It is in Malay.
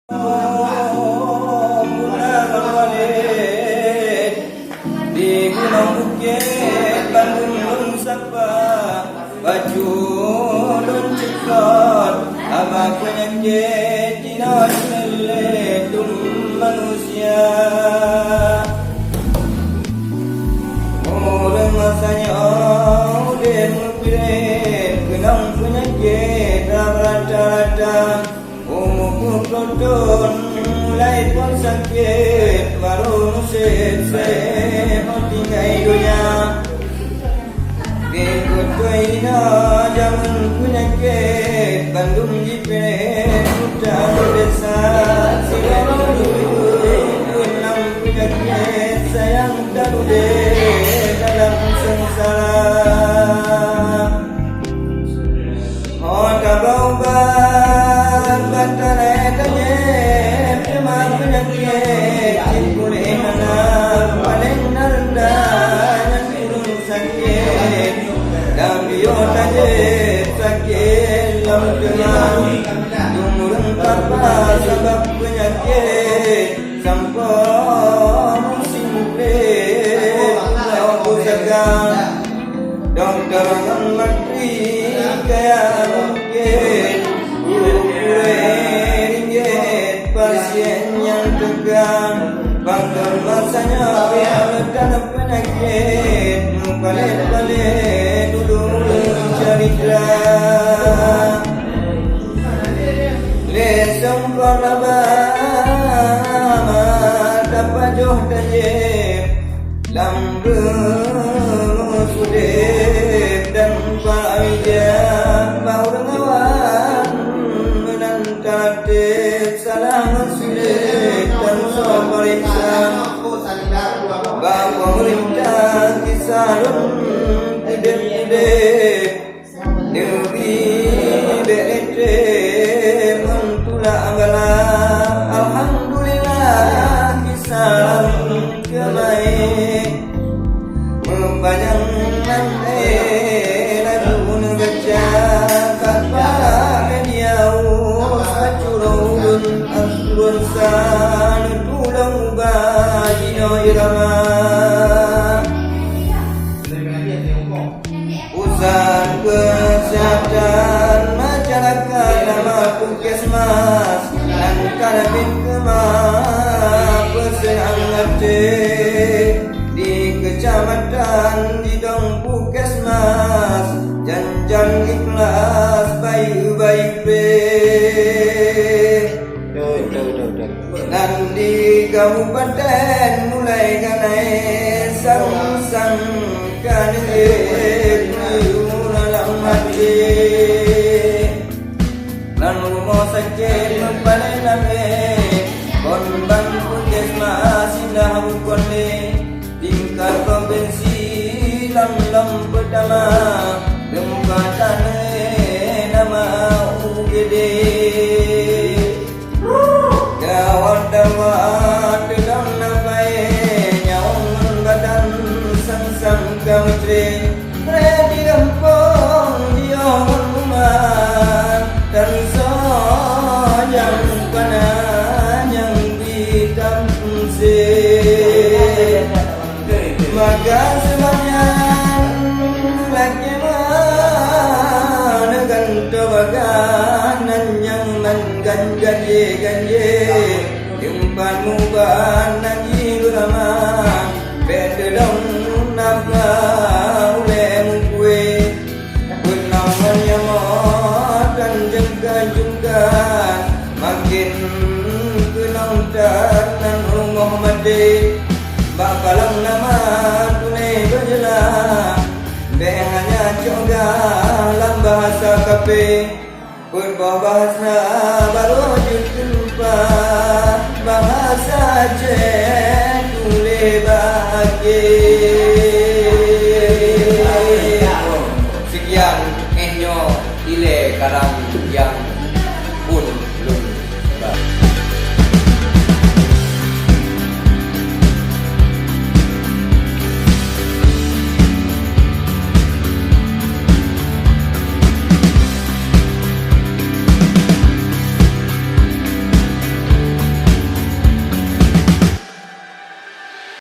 Di Gunung Bukit Bandung Sapa baju lun ceklot abang penyakit jinak meletum manusia. Orang masanya udah mukilin kenang penyakit rata-rata. Umur kotor mulai pun sakit baru nusit sehat tinggal dunia. Ikut tuina jangan penyakit Bandung dipilih hutan desa silakan enam penyakit sayang darude dalam sengsara. Oh kabau Bantaran kanyet Memang penyakit Boleh anak paling rendah Yang turun sakit Dan biota jet sakit Lalu dengan Tumurun papa sebab penyakit Sampai musim pelit Kau pusakan Dokter yang mati Kaya mungkin pasien yang tegang bangga masanya dan penyakit balik-balik dulu cerita lesung perlama dapat joh tajib lambu sudip dan faijah bau dengawan menantatif salah sulit dan soperiksa bahawa merintah kisahun hidup-hidup Dewi berete mentulah anggala Alhamdulillah kisah kemain membayangkan lagu baca kata kediau acurun asrun san tulang bayino irama usaha kesehatan masyarakat nama puskesmas dan kanabin kemas persangate di kecamatan di dong puskesmas janjan ikhlas baik-baik dan di kabupaten mulai kanai sang-sang kanil dalam hati dan rumah sakit mempanai name korban puskesmas indah bukonde tingkat provinsi lam pertama tempatan nama UGD kawan-kawan dalam nampai nyaung badan sang-sang kautri di kampung diawan rumah dan sojang panah yang di kampung maka semuanya lagi mana ganto baganan yang mengganjye umpan muban nanti berama bedelong naga ulem kue gunawan yang dan juga makin kenang dan rumah mati bakalang nama tunai berjelas hanya coba dalam bahasa kafe berbahasa baru jumpa